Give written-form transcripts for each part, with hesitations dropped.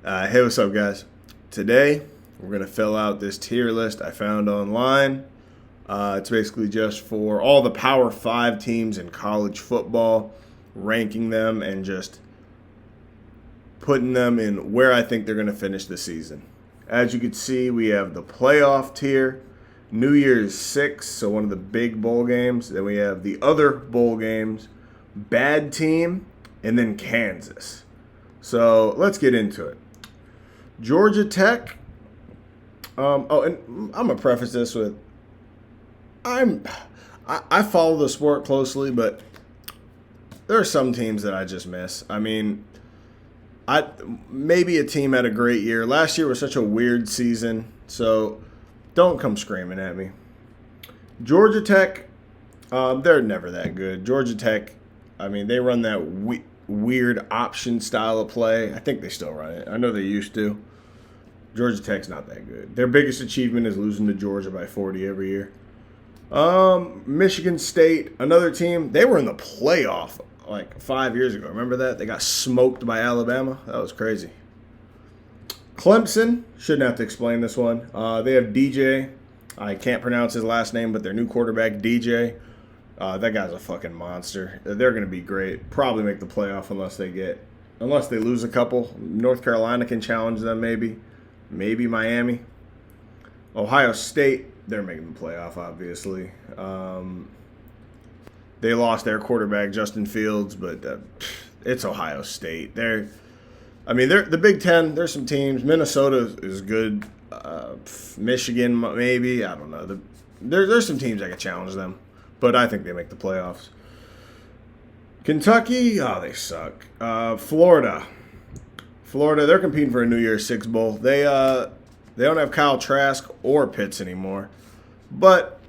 Hey, what's up, guys? Today, we're going to fill out this tier list I found online. It's basically just for all the Power 5 teams in college football, ranking them and just putting them in where I think they're going to finish the season. As you can see, we have the playoff tier, New Year's 6, so one of the big bowl games. Then we have the other bowl games, bad team, and then Kansas. So let's get into it. Georgia Tech. And I'm gonna preface this with I follow the sport closely, but there are some teams that I just miss. I mean, maybe a team had a great year. Last year was such a weird season, so don't come screaming at me. Georgia Tech, they're never that good. Georgia Tech, I mean, they run that weird option style of play. I think they still run it. I know they used to. Georgia Tech's not that good. Their biggest achievement is losing to Georgia by 40 every year. Michigan State, another team, they were in the playoff like 5 years ago. Remember that? They got smoked by Alabama. That was crazy. Clemson, shouldn't have to explain this one. They have DJ. I can't pronounce his last name, but their new quarterback, DJ, that guy's a fucking monster. They're going to be great. Probably make the playoff unless they lose a couple. North Carolina can challenge them maybe. Maybe Miami. Ohio State, they're making the playoff, obviously. They lost their quarterback, Justin Fields, but it's Ohio State. They're the Big Ten. There's some teams. Minnesota is good. Michigan, maybe. I don't know. There's some teams that can challenge them, but I think they make the playoffs. Kentucky, they suck. Florida, they're competing for a New Year's Six bowl. They don't have Kyle Trask or Pitts anymore, but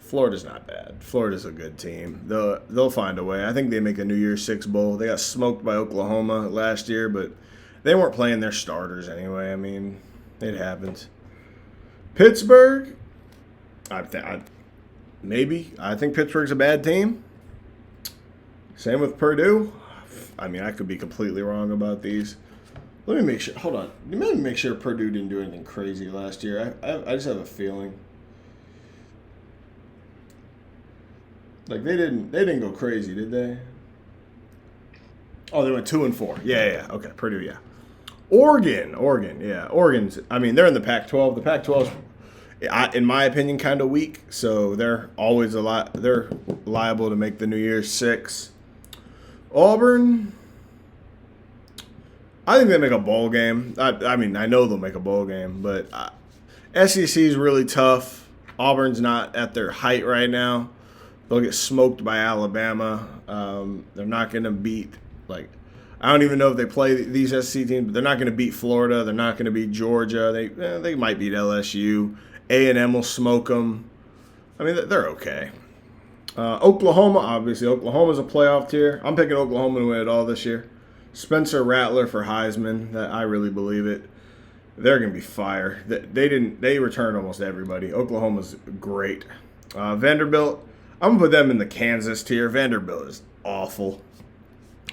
Florida's not bad. Florida's a good team. They'll find a way. I think they make a New Year's Six bowl. They got smoked by Oklahoma last year, but they weren't playing their starters anyway. I mean, it happens. Pittsburgh, maybe. I think Pittsburgh's a bad team. Same with Purdue. I mean, I could be completely wrong about these. Let me make sure. Hold on. Let me make sure Purdue didn't do anything crazy last year. I just have a feeling. Like they didn't go crazy, did they? Oh, they went 2-4. Yeah. Okay, Purdue, yeah. Oregon, yeah. Oregon's. I mean, they're in the Pac-12. The Pac-12's, in my opinion, kind of weak. So they're always they're liable to make the New Year's Six. Auburn. I think they make a bowl game. I mean, I know they'll make a bowl game, but SEC is really tough. Auburn's not at their height right now. They'll get smoked by Alabama. They're not going to beat, I don't even know if they play these SEC teams, but they're not going to beat Florida. They're not going to beat Georgia. They might beat LSU. A&M will smoke them. I mean, they're okay. Oklahoma, obviously. Oklahoma's a playoff tier. I'm picking Oklahoma to win it all this year. Spencer Rattler for Heisman. I really believe it. They're going to be fire. They returned almost everybody. Oklahoma's great. Vanderbilt, I'm going to put them in the Kansas tier. Vanderbilt is awful.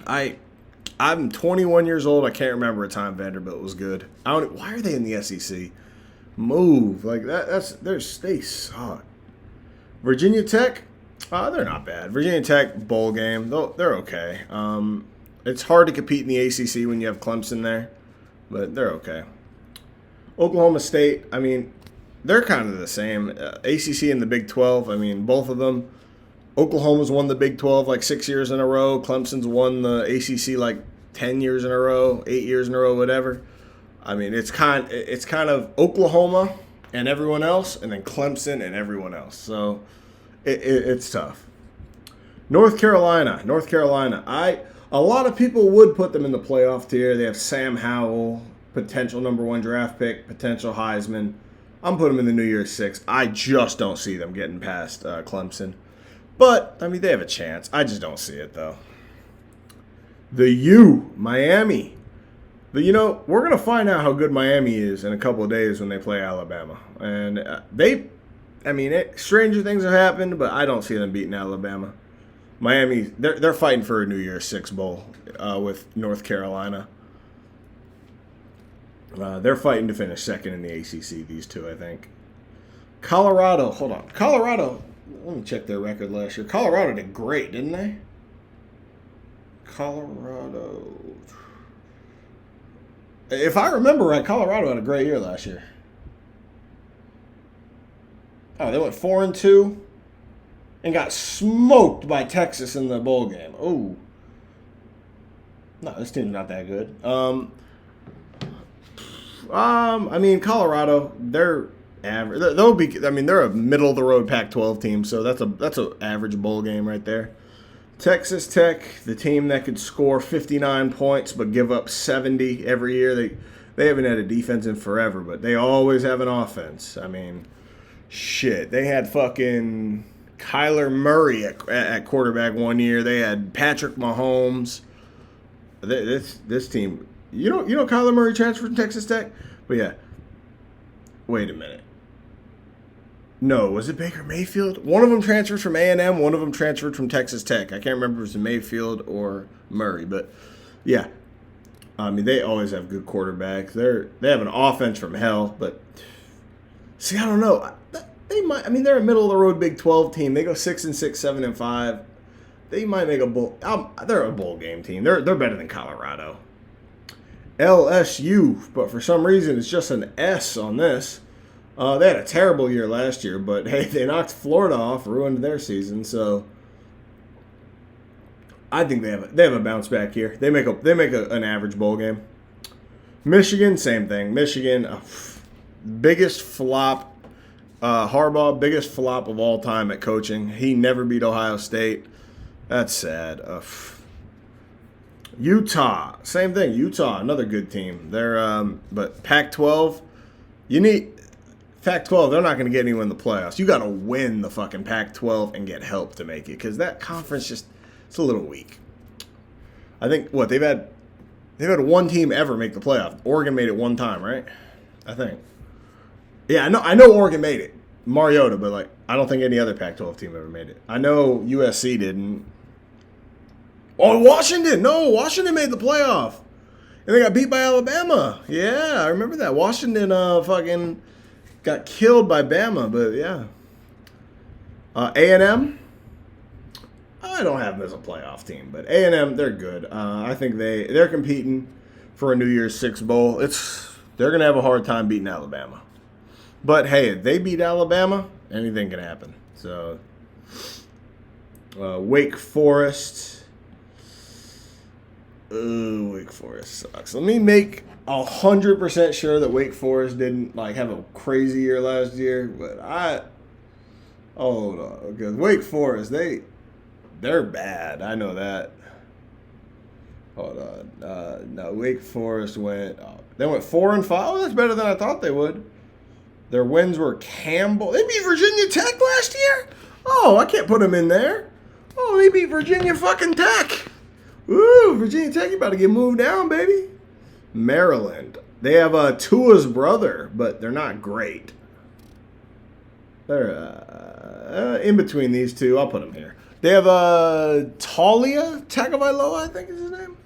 I'm 21 years old. I can't remember a time Vanderbilt was good. Why are they in the SEC? Move. They suck. Virginia Tech, they're not bad. Virginia Tech, bowl game. They're okay. It's hard to compete in the ACC when you have Clemson there, but they're okay. Oklahoma State, I mean, they're kind of the same. ACC and the Big 12, I mean, both of them. Oklahoma's won the Big 12 6 years in a row. Clemson's won the ACC 10 years in a row, 8 years in a row, whatever. I mean, it's kind of Oklahoma and everyone else, and then Clemson and everyone else. So it's tough. North Carolina. A lot of people would put them in the playoff tier. They have Sam Howell, potential number 1 draft pick, potential Heisman. I'm putting them in the New Year's Six. I just don't see them getting past Clemson. But, I mean, they have a chance. I just don't see it, though. Miami. We're going to find out how good Miami is in a couple of days when they play Alabama. And stranger things have happened, but I don't see them beating Alabama. Miami, they're fighting for a New Year's Six bowl with North Carolina. They're fighting to finish second in the ACC, these two, I think. Colorado, hold on. Colorado, let me check their record last year. Colorado did great, didn't they? Colorado. If I remember right, Colorado had a great year last year. Oh, they went 4-2 and got smoked by Texas in the bowl game. Oh. No, this team's not that good. I mean, Colorado, they're average. They'll be. I mean, they're a middle of the road Pac-12 team, so that's an average bowl game right there. Texas Tech, the team that could score 59 points but give up 70 every year. They haven't had a defense in forever, but they always have an offense. I mean, shit, they had fucking Kyler Murray at quarterback one year. They had Patrick Mahomes. This team, you know Kyler Murray transferred from Texas Tech, but yeah. Wait a minute. No, was it Baker Mayfield? One of them transferred from A&M. One of them transferred from Texas Tech. I can't remember if it was Mayfield or Murray, but yeah. I mean, they always have good quarterbacks. They have an offense from hell, but see, I don't know. They might. I mean, they're a middle of the road Big 12 team. They go 6-6, 7-5. They might make a bowl. They're a bowl game team. They're better than Colorado. LSU, but for some reason it's just an S on this. They had a terrible year last year, but hey, they knocked Florida off, ruined their season. So I think they have a bounce back here. They make an average bowl game. Michigan, same thing. Michigan, biggest flop. Harbaugh, biggest flop of all time at coaching. He never beat Ohio State. That's sad. Utah, same thing. Utah, another good team. They're but Pac-12, Pac-12. They're not going to get anyone in the playoffs. You got to win the fucking Pac-12 and get help to make it because that conference it's a little weak. I think they've had one team ever make the playoff. Oregon made it one time, right? I think. Yeah, I know Oregon made it. Mariota, but I don't think any other Pac-12 team ever made it. I know USC didn't. Oh, Washington! No, Washington made the playoff, and they got beat by Alabama. Yeah, I remember that. Washington fucking got killed by Bama, but yeah. A&M, I don't have them as a playoff team, but A&M, they're good. I think they're competing for a New Year's Six bowl. They're gonna have a hard time beating Alabama, but hey, if they beat Alabama, anything can happen. So, Wake Forest. Ooh, Wake Forest sucks. Let me make 100% sure that Wake Forest didn't have a crazy year last year, but hold on, because Wake Forest they're bad. I know that. Hold on, no, Wake Forest they went 4-5. Oh, that's better than I thought they would. Their wins were Campbell. They beat Virginia Tech last year. Oh, I can't put them in there. Oh, they beat Virginia fucking Tech. Ooh, Virginia Tech, you about to get moved down, baby. Maryland. They have Tua's brother, but they're not great. They're in between these two. I'll put them here. They have Talia Tagovailoa, I think is his name.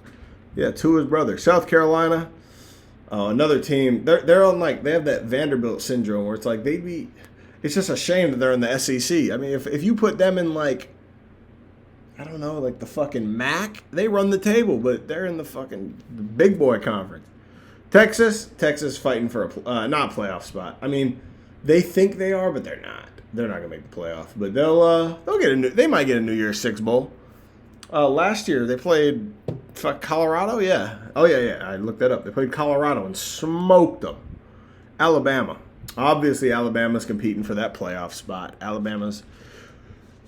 Yeah, Tua's brother. South Carolina. Another team. They're on they have that Vanderbilt syndrome where it's it's just a shame that they're in the SEC. I mean, if you put them in I don't know, the fucking MAC, they run the table, but they're in the fucking big boy conference. Texas fighting for a not playoff spot. I mean, they think they are, but they're not. They're not gonna make the playoff, but they might get a New Year's Six bowl. Last year they played Colorado. Yeah. Oh yeah. I looked that up. They played Colorado and smoked them. Alabama. Obviously, Alabama's competing for that playoff spot. Alabama's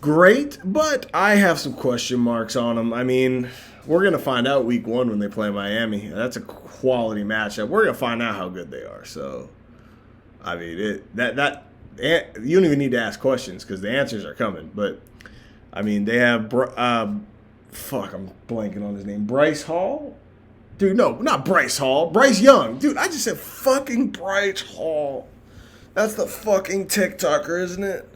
great, but I have some question marks on them. I mean, we're going to find out week 1 when they play Miami. That's a quality matchup. We're going to find out how good they are. So, I mean, you don't even need to ask questions because the answers are coming. But, I mean, they have, I'm blanking on his name. Bryce Hall? Dude, no, not Bryce Hall. Bryce Young. Dude, I just said fucking Bryce Hall. That's the fucking TikToker, isn't it?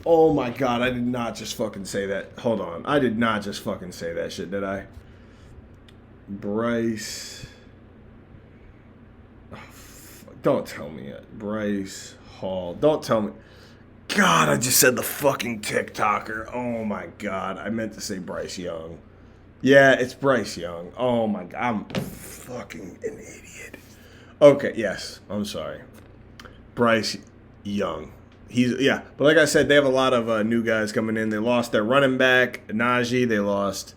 Oh my God, I did not just fucking say that. Hold on. I did not just fucking say that shit, did I? Bryce. Don't tell me it. Bryce Hall. Don't tell me. God, I just said the fucking TikToker. Oh my God. I meant to say Bryce Young. Yeah, it's Bryce Young. Oh my God. I'm fucking an idiot. Okay, yes. I'm sorry. Bryce Young. But like I said, they have a lot of new guys coming in. They lost their running back, Najee. They lost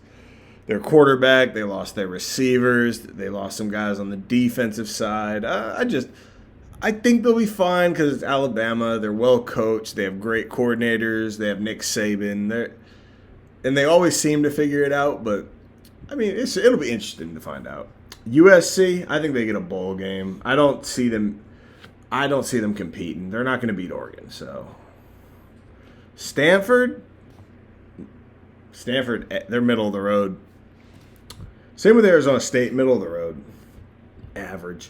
their quarterback. They lost their receivers. They lost some guys on the defensive side. I think they'll be fine because it's Alabama. They're well coached. They have great coordinators. They have Nick Saban. And they always seem to figure it out. But I mean, it'll be interesting to find out. USC, I think they get a bowl game. I don't see them competing. They're not going to beat Oregon. So Stanford, they're middle of the road. Same with Arizona State, middle of the road, average.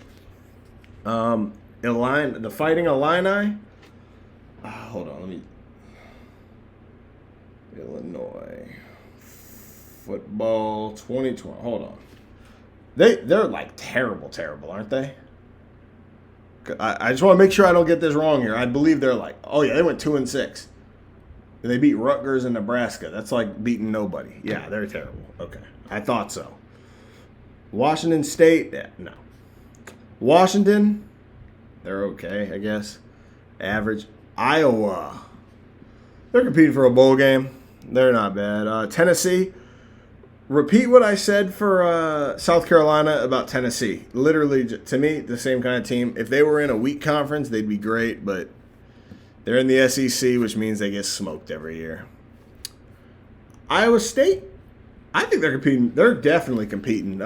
The Fighting Illini. Hold on, Illinois football 2020. Hold on, they're like terrible, aren't they? I just want to make sure I don't get this wrong here. I believe they're like, they went 2-6. They beat Rutgers and Nebraska. That's like beating nobody. Yeah, they're terrible. Okay, I thought so. Washington State, no. Washington, they're okay, I guess. Average. Iowa, they're competing for a bowl game. They're not bad. Tennessee, repeat what I said for South Carolina about Tennessee. Literally, to me, the same kind of team. If they were in a weak conference, they'd be great, but they're in the SEC, which means they get smoked every year. Iowa State, I think they're competing. They're definitely competing.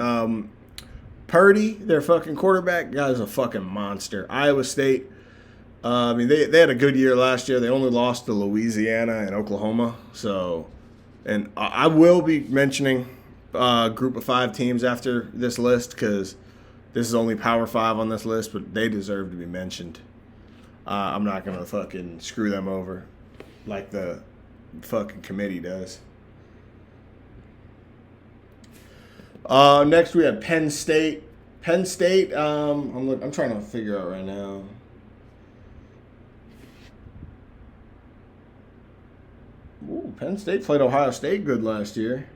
Purdy, their fucking quarterback, guy's a fucking monster. Iowa State, they had a good year last year. They only lost to Louisiana and Oklahoma. So, and I will be mentioning a group of 5 teams after this list because this is only Power 5 on this list, but they deserve to be mentioned. I'm not going to fucking screw them over like the fucking committee does. Next we have Penn State. Penn State, I'm trying to figure out right now. Ooh, Penn State played Ohio State good last year.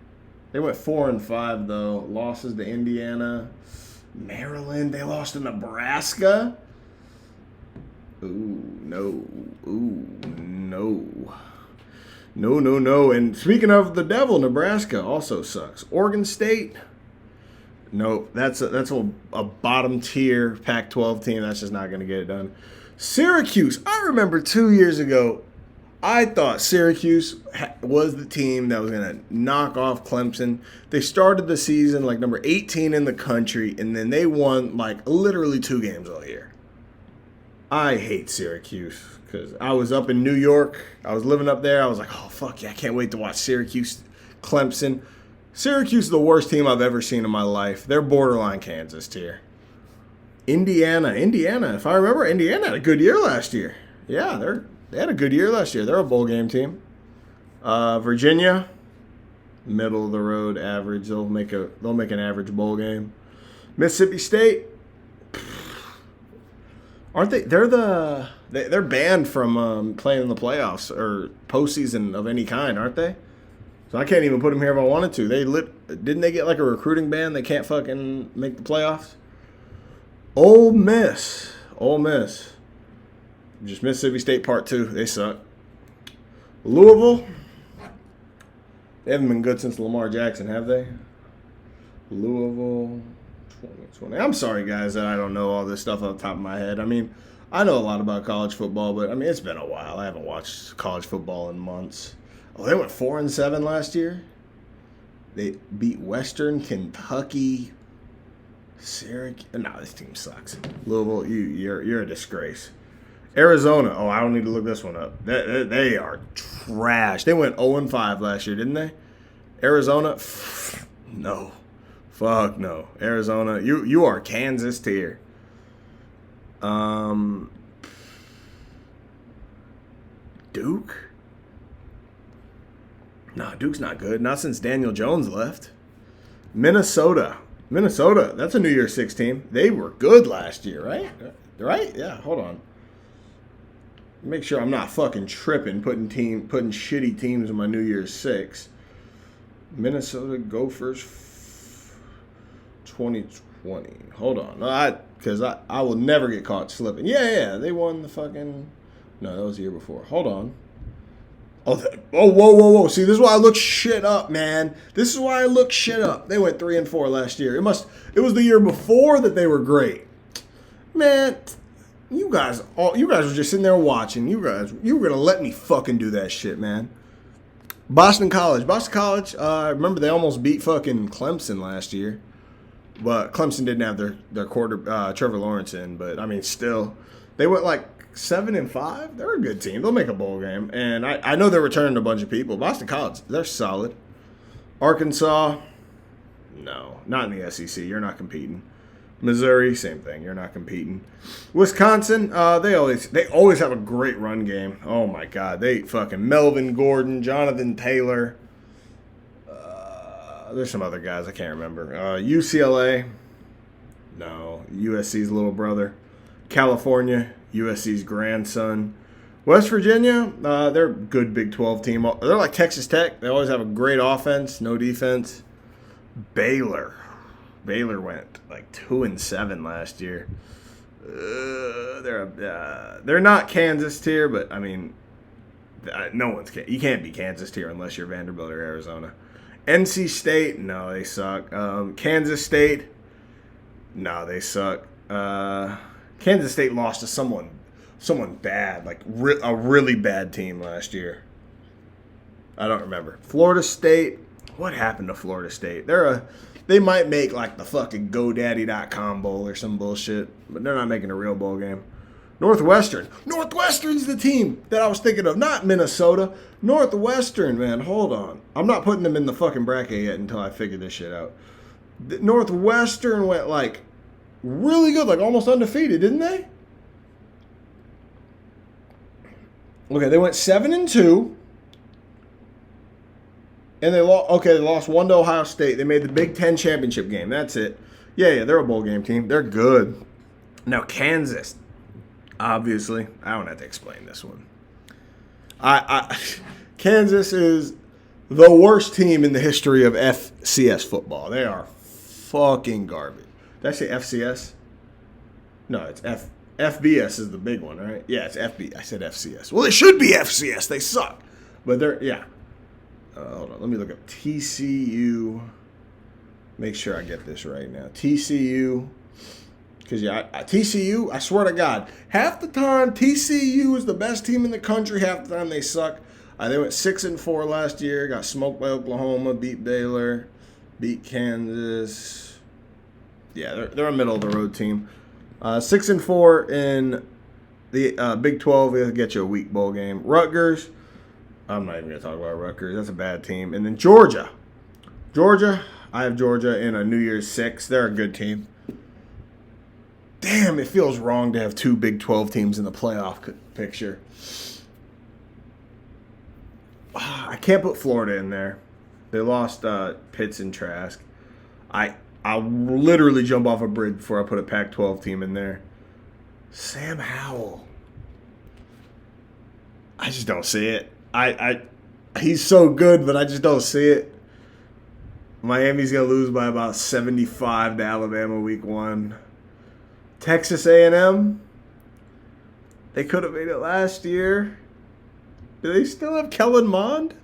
They went 4-5 though. Losses to Indiana, Maryland. They lost to Nebraska. Ooh, no. No. And speaking of the devil, Nebraska also sucks. Oregon State. Nope, that's a bottom tier Pac-12 team. That's just not going to get it done. Syracuse. I remember 2 years ago, I thought Syracuse was the team that was going to knock off Clemson. They started the season like number 18 in the country, and then they won like literally 2 games all year. I hate Syracuse because I was up in New York. I was living up there. I was like, oh, fuck yeah, I can't wait to watch Syracuse, Clemson. Syracuse is the worst team I've ever seen in my life. They're borderline Kansas tier. Indiana, if I remember, Indiana had a good year last year. Yeah, they had a good year last year. They're a bowl game team. Virginia, middle of the road, average. They'll make an average bowl game. Mississippi State, aren't they? They're banned from playing in the playoffs or postseason of any kind, aren't they? So I can't even put them here if I wanted to. Didn't they get like a recruiting ban? They can't fucking make the playoffs. Ole Miss. Just Mississippi State Part 2. They suck. Louisville. They haven't been good since Lamar Jackson, have they? Louisville 2020. I'm sorry, guys, that I don't know all this stuff off the top of my head. I mean, I know a lot about college football, but I mean, it's been a while. I haven't watched college football in months. Oh, they went 4-7 last year. They beat Western Kentucky. Syracuse. No, this team sucks. Louisville, you're a disgrace. Arizona. Oh, I don't need to look this one up. They are trash. They went 0-5 last year, didn't they? Arizona. No. Fuck no. Arizona. You are Kansas tier. Duke. No, Duke's not good. Not since Daniel Jones left. Minnesota. That's a New Year's Six team. They were good last year, right? Right? Yeah, hold on. Make sure I'm not fucking tripping putting shitty teams in my New Year's 6. Minnesota Gophers 2020. Hold on. Because I will never get caught slipping. Yeah. They won the fucking... No, that was the year before. Hold on. Whoa. See, this is why I look shit up, man. This is why I look shit up. They went 3-4 last year. It was the year before that they were great. Man, you guys were just sitting there watching. You were gonna let me fucking do that shit, man. Boston College. I remember they almost beat fucking Clemson last year. But Clemson didn't have their quarter Trevor Lawrence in, but I mean still. They went like 7-5. They're a good team. They'll make a bowl game. And I know they're returning a bunch of people. Boston College, they're solid. Arkansas, no, not in the SEC. You're not competing. Missouri, same thing. You're not competing. Wisconsin, they always have a great run game. Oh my God, they fucking Melvin Gordon, Jonathan Taylor. There's some other guys I can't remember. UCLA, no. USC's little brother. California, USC's grandson. West Virginia, they're a good Big 12 team. They're like Texas Tech. They always have a great offense, no defense. Baylor went like 2-7 last year. They're not Kansas tier, but I mean, you can't be Kansas tier unless you're Vanderbilt or Arizona. NC State, no, they suck. Kansas State, no, they suck. Kansas State lost to someone bad, like a really bad team last year. I don't remember. Florida State, what happened to Florida State? They might make like the fucking GoDaddy.com bowl or some bullshit, but they're not making a real bowl game. Northwestern's the team that I was thinking of, not Minnesota. Northwestern, man, hold on. I'm not putting them in the fucking bracket yet until I figure this shit out. Northwestern went like really good, like almost undefeated, didn't they? Okay, they went 7-2. And they lost 1 to Ohio State. They made the Big Ten championship game. That's it. Yeah, they're a bowl game team. They're good. Now, Kansas, obviously, I don't have to explain this one. Kansas is the worst team in the history of FCS football. They are fucking garbage. Did I say FCS? No, it's FBS is the big one, right? Yeah, it's FB. I said FCS. Well, it should be FCS. They suck. But yeah. Hold on. Let me look up TCU. Make sure I get this right now. TCU. Because, TCU, I swear to God, half the time TCU is the best team in the country. Half the time they suck. They went 6-4 last year. Got smoked by Oklahoma. Beat Baylor. Beat Kansas. Yeah, they're a middle-of-the-road team. 6-4 in the Big 12. They'll get you a weak bowl game. Rutgers. I'm not even going to talk about Rutgers. That's a bad team. And then Georgia. I have Georgia in a New Year's 6. They're a good team. Damn, it feels wrong to have 2 Big 12 teams in the playoff picture. I can't put Florida in there. They lost Pitts and Trask. I'll literally jump off a bridge before I put a Pac-12 team in there. Sam Howell. I just don't see it. He's so good, but I just don't see it. Miami's going to lose by about 75 to Alabama week 1. Texas A&M, they could have made it last year. Do they still have Kellen Mond?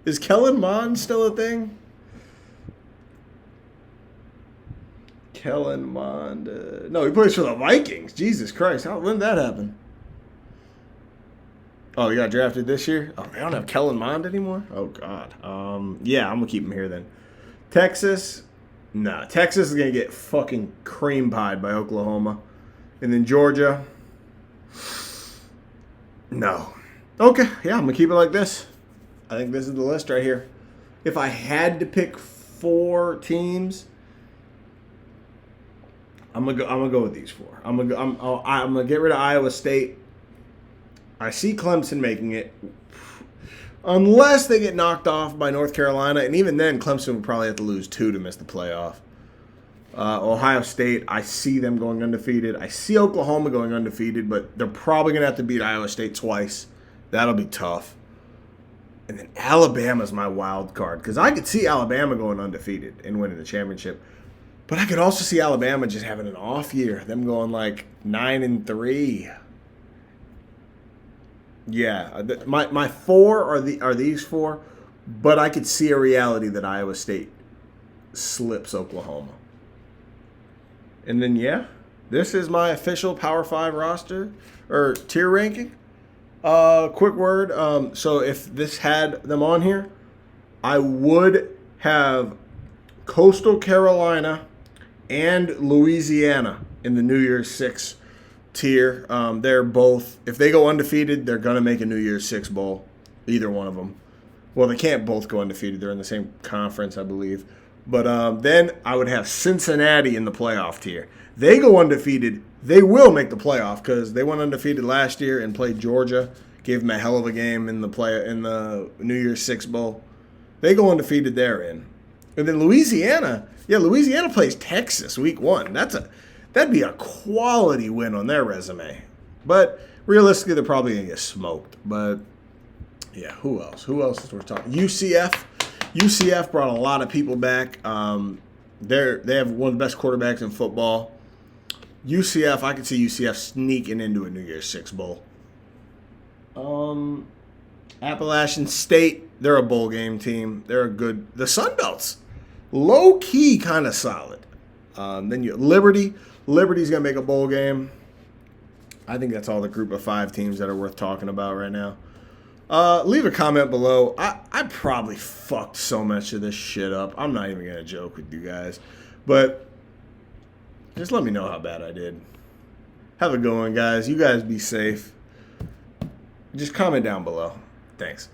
Is Kellen Mond still a thing? Kellen Mond. No, he plays for the Vikings. Jesus Christ. When did that happen? Oh, he got drafted this year? Oh, they don't have Kellen Mond anymore? Oh, God. Yeah, I'm going to keep him here then. Texas. Nah, Texas is going to get fucking cream pied by Oklahoma. And then Georgia. No. Okay, yeah, I'm going to keep it like this. I think this is the list right here. If I had to pick 4 teams, I'm gonna go with these 4. I'm gonna get rid of Iowa State. I see Clemson making it, unless they get knocked off by North Carolina, and even then, Clemson would probably have to lose 2 to miss the playoff. Ohio State, I see them going undefeated. I see Oklahoma going undefeated, but they're probably going to have to beat Iowa State twice. That'll be tough. And then Alabama's my wild card because I could see Alabama going undefeated and winning the championship. But I could also see Alabama just having an off year, them going like 9-3. Yeah, my four are these four, but I could see a reality that Iowa State slips Oklahoma. And then, yeah, this is my official Power 5 roster or tier ranking. Quick word. So if this had them on here, I would have Coastal Carolina and Louisiana in the New Year's Six tier. They're both, if they go undefeated, they're going to make a New Year's Six bowl. Either one of them. Well, they can't both go undefeated. They're in the same conference, I believe. But then I would have Cincinnati in the playoff tier. They go undefeated. They will make the playoff because they went undefeated last year and played Georgia. Gave them a hell of a game in the New Year's Six bowl. They go undefeated. They're in. And then Louisiana. Yeah, Louisiana plays Texas week 1. That'd be a quality win on their resume. But realistically, they're probably gonna get smoked. But yeah, who else? Who else is worth talking? UCF. UCF brought a lot of people back. They have one of the best quarterbacks in football. UCF, I could see UCF sneaking into a New Year's Six bowl. Appalachian State, they're a bowl game team. They're a good. The Sun Belt's low key kind of solid. Then you Liberty. Liberty's gonna make a bowl game. I think that's all the group of 5 teams that are worth talking about right now. Leave a comment below. I probably fucked so much of this shit up. I'm not even gonna joke with you guys, but just let me know how bad I did. Have a good one, guys. You guys be safe. Just comment down below. Thanks.